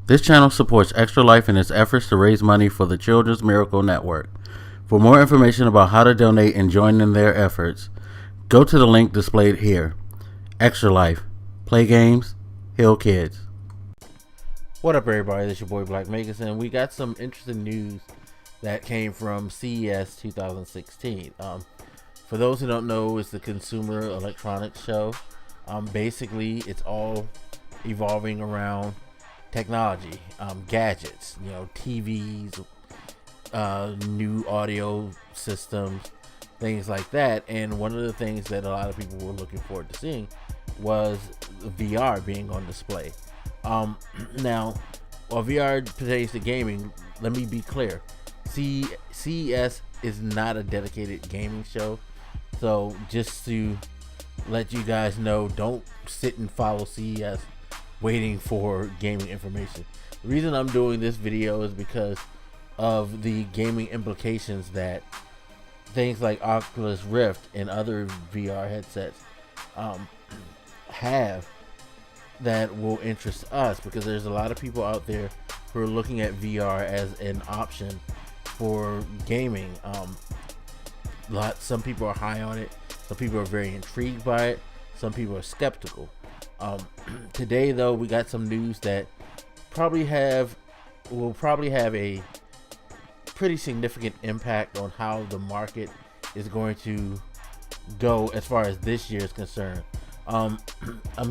This channel supports Extra Life in its efforts to raise money for the Children's Miracle Network. For more information about how to donate and join in their efforts, go to the link displayed here. Extra Life. Play games, heal kids. What up, everybody? This is your boy Black Megas, and we got some interesting news that came from CES 2016. For those who don't know, it's the Consumer Electronics Show. Basically, it's all evolving around technology, gadgets, TVs, new audio systems, things like that. And one of the things that a lot of people were looking forward to seeing was VR being on display. Now, while VR pertains to gaming, let me be clear. CES is not a dedicated gaming show. So just to let you guys know, don't sit and follow CES waiting for gaming information. The reason I'm doing this video is because of the gaming implications that things like Oculus Rift and other VR headsets have that will interest us, because there's a lot of people out there who are looking at VR as an option for gaming. Some people are high on it, some people are very intrigued by it, some people are skeptical. Today though, we got some news that will probably have a pretty significant impact on how the market is going to go as far as this year is concerned. I'm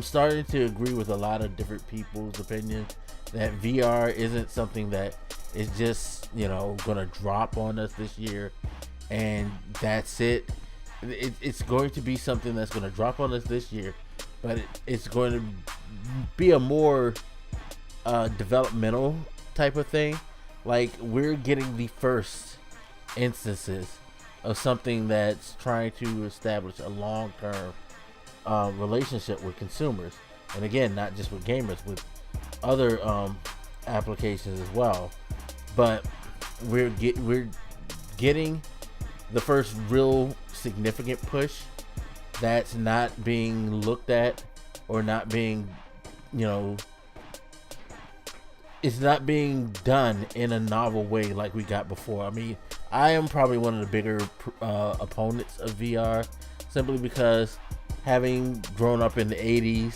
starting to agree with a lot of different people's opinions that VR isn't something that is just gonna drop on us this year and that's it. It's going to be something that's going to drop on us this year, but it's going to be a more developmental type of thing. Like, we're getting the first instances of something that's trying to establish a long-term relationship with consumers, and again, not just with gamers, with other applications as well. But we're getting the first real significant push that's not being looked at, or not being, it's not being done in a novel way like we got before. I mean, I am probably one of the bigger opponents of VR, simply because having grown up in the 80s,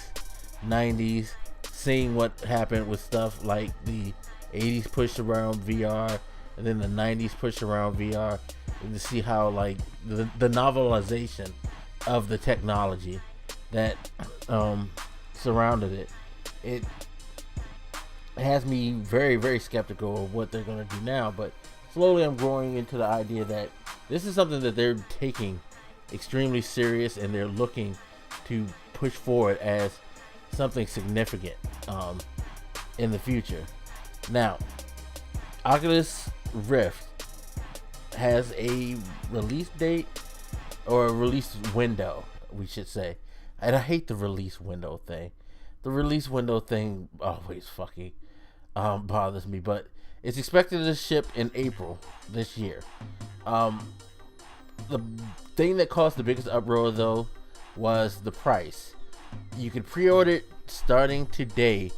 90s, seeing what happened with stuff like the 80s push around VR and then the 90s push around VR, and to see how like the novelization of the technology that surrounded it has me very, very skeptical of what they're going to do now. But slowly I'm growing into the idea that this is something that they're taking extremely serious, and they're looking to push forward as something significant in the future. Now, Oculus Rift has a release date, or a release window, we should say. And I hate the release window thing. The release window thing always fucking bothers me, but it's expected to ship in April this year. The thing that caused the biggest uproar though was the price. You could pre-order it starting today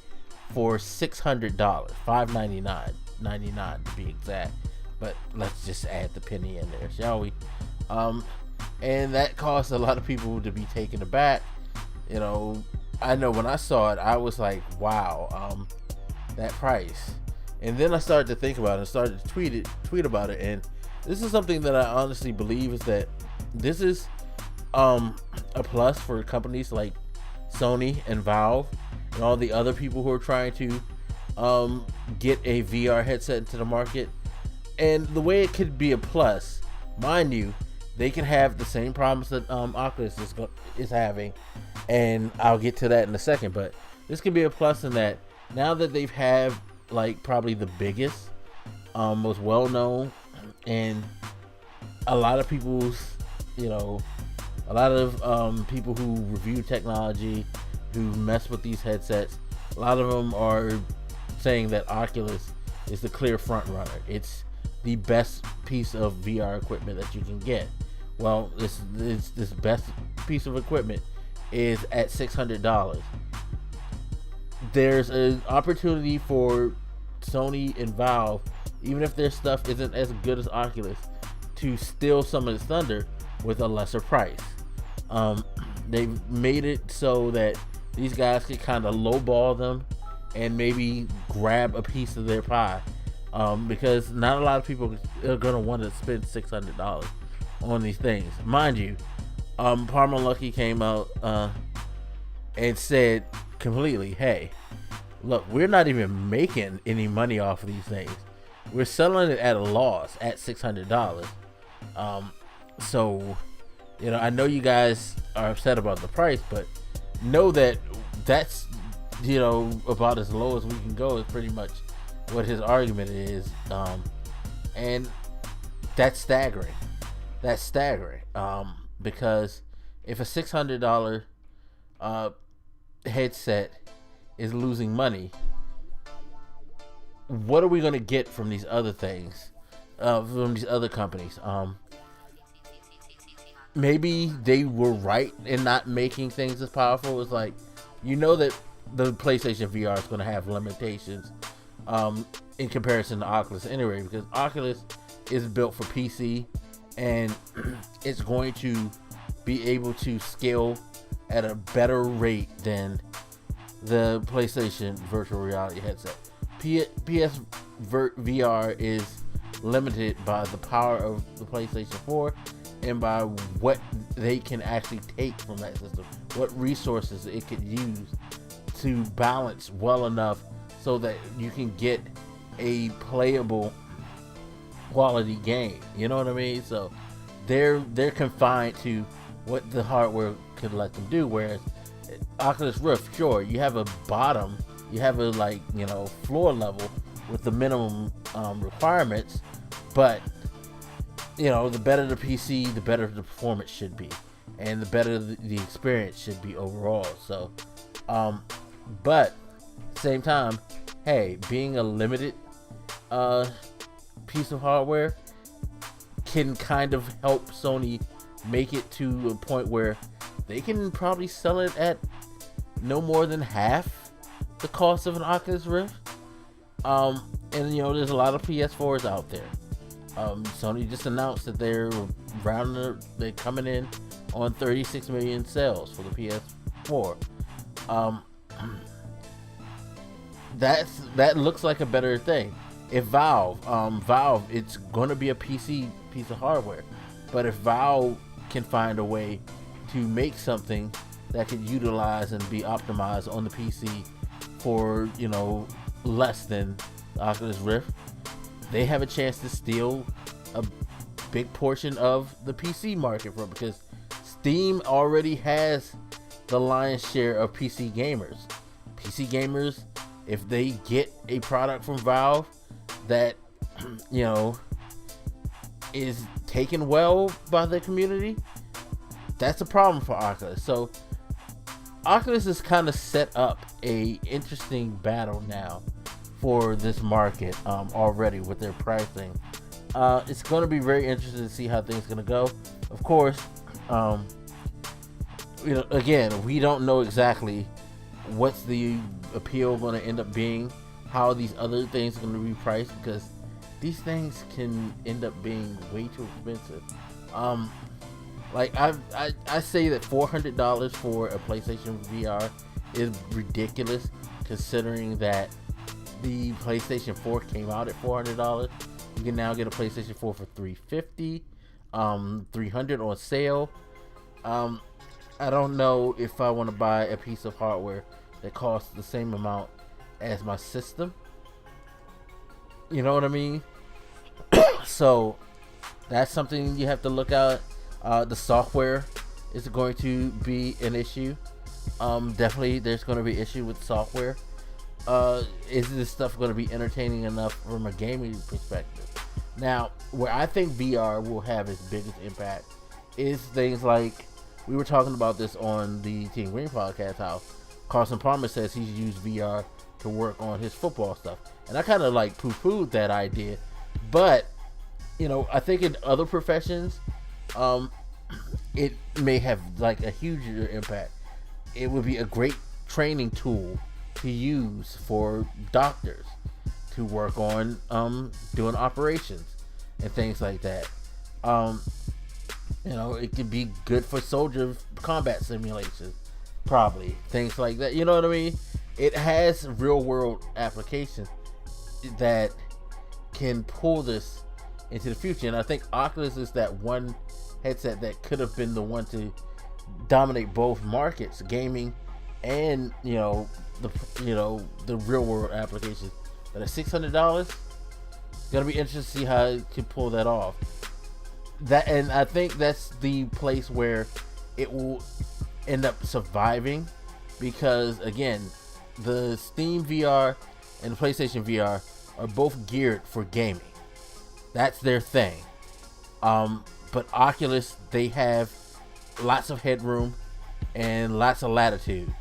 for $600, $599.99 to be exact. But let's just add the penny in there, shall we? And that caused a lot of people to be taken aback. I know when I saw it, I was like, wow, that price. And then I started to think about it and started to tweet about it. And this is something that I honestly believe is that this is a plus for companies like Sony and Valve and all the other people who are trying to get a VR headset into the market. And the way it could be a plus, mind you, they can have the same problems that Oculus is having, and I'll get to that in a second. But this could be a plus in that now that they've had like probably the biggest, most well-known, and a lot of people's, a lot of people who review technology, who mess with these headsets, a lot of them are saying that Oculus is the clear front runner. It's the best piece of VR equipment that you can get. Well, this best piece of equipment is at $600. there's an opportunity for Sony and Valve, even if their stuff isn't as good as Oculus, to steal some of its thunder with a lesser price. They've made it so that these guys can kind of lowball them and maybe grab a piece of their pie, because not a lot of people are going to want to spend $600 on these things. Mind you, Palmer Luckey came out and said completely, hey, look, we're not even making any money off of these things. We're selling it at a loss at $600. So, you know, I know you guys are upset about the price, but know that that's, you know, about as low as we can go is pretty much what his argument is. And that's staggering. That's staggering. Because if a $600 headset is losing money, what are we going to get from these other things, from these other companies? Maybe they were right in not making things as powerful. It's like, you know that the PlayStation VR is going to have limitations in comparison to Oculus anyway, because Oculus is built for PC and it's going to be able to scale at a better rate than the PlayStation virtual reality headset. PS VR is limited by the power of the PlayStation 4 and by what they can actually take from that system, what resources it could use to balance well enough so that you can get a playable quality game. You know what I mean? So they're confined to what the hardware could let them do, whereas Oculus Rift, sure, you have a bottom, you have a, like, you know, floor level with the minimum requirements, but you know, the better the PC, the better the performance should be, and the better the experience should be overall. So, but same time, hey, being a limited piece of hardware can kind of help Sony make it to a point where they can probably sell it at no more than half the cost of an Oculus Rift. And you know, there's a lot of PS4s out there. Sony just announced that they're coming in on 36 million sales for the PS4. That looks like a better thing. If Valve, it's going to be a PC piece of hardware, but if Valve can find a way to make something that could utilize and be optimized on the PC for, you know, less than the Oculus Rift, they have a chance to steal a big portion of the PC market from, because Steam already has the lion's share of PC gamers. PC gamers, if they get a product from Valve that, you know, is taken well by the community, that's a problem for Oculus. So Oculus has kind of set up a interesting battle now for this market already with their pricing. It's going to be very interesting to see how things going to go. Of course, you know, again, we don't know exactly what's the appeal going to end up being, how these other things are going to be priced, because these things can end up being way too expensive. Like I say that $400 for a PlayStation VR is ridiculous, considering that the PlayStation 4 came out at $400. You can now get a PlayStation 4 for $350, $300 on sale. I don't know if I want to buy a piece of hardware that costs the same amount as my system. You know what I mean? So that's something you have to look at. The software is going to be an issue. Definitely there's going to be an issue with software. Is this stuff going to be entertaining enough from a gaming perspective? Now, where I think VR will have its biggest impact is things like, we were talking about this on the Team Green podcast, how Carson Palmer says he's used VR to work on his football stuff. And I kind of like poo-pooed that idea. But, you know, I think in other professions, it may have like a huge impact. It would be a great training tool to use for doctors to work on doing operations and things like that. It could be good for soldier combat simulations, probably, things like that. You know what I mean? It has real world applications that can pull this into the future, and I think Oculus is that one headset that could have been the one to dominate both markets, gaming and the real world applications. But at $600, it's gonna be interesting to see how it can pull that off. And I think that's the place where it will end up surviving, because again, the Steam VR and the PlayStation VR are both geared for gaming. That's their thing. But Oculus, they have lots of headroom and lots of latitude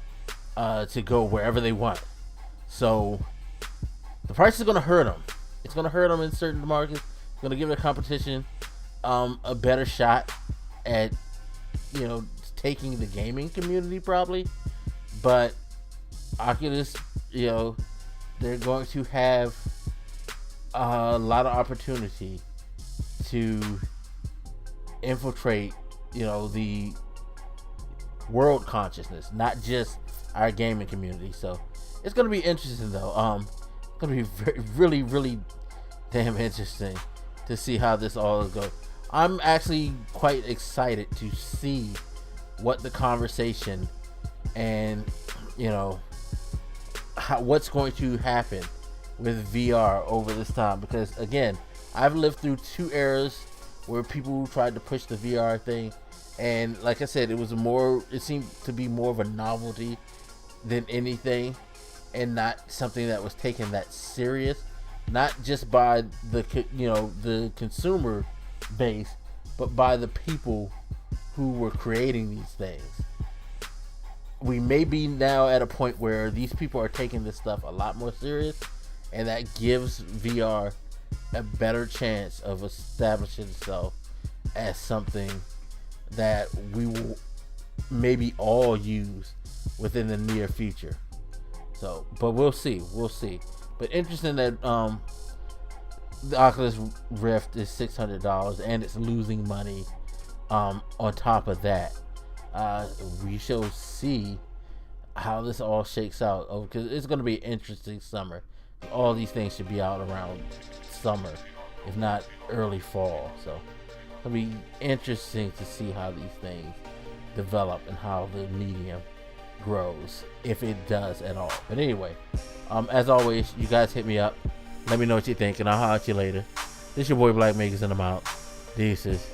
to go wherever they want. So the price is going to hurt them. It's going to hurt them in certain markets. It's going to give the competition a better shot at taking the gaming community, probably. But Oculus, they're going to have a lot of opportunity to infiltrate the world consciousness, not just our gaming community. So it's going to be interesting, though. It's going to be really, really damn interesting to see how this all goes. I'm actually quite excited to see what the conversation and what's going to happen with VR over this time, because again, I've lived through two eras where people tried to push the VR thing, and like I said, it seemed to be more of a novelty than anything, and not something that was taken that serious, not just by the consumer base, but by the people who were creating these things. We may be now at a point where these people are taking this stuff a lot more serious, and that gives VR a better chance of establishing itself as something that we will maybe all use within the near future. So, but we'll see. But interesting that the Oculus Rift is $600 and it's losing money. On top of that, we shall see how this all shakes out, because it's going to be an interesting summer. All these things should be out around summer, if not early fall. So it'll be interesting to see how these things develop and how the medium grows, if it does at all. But anyway, as always, you guys hit me up. Let me know what you think, and I'll holler at you later. This your boy Black Makers, and I'm out. Deuces.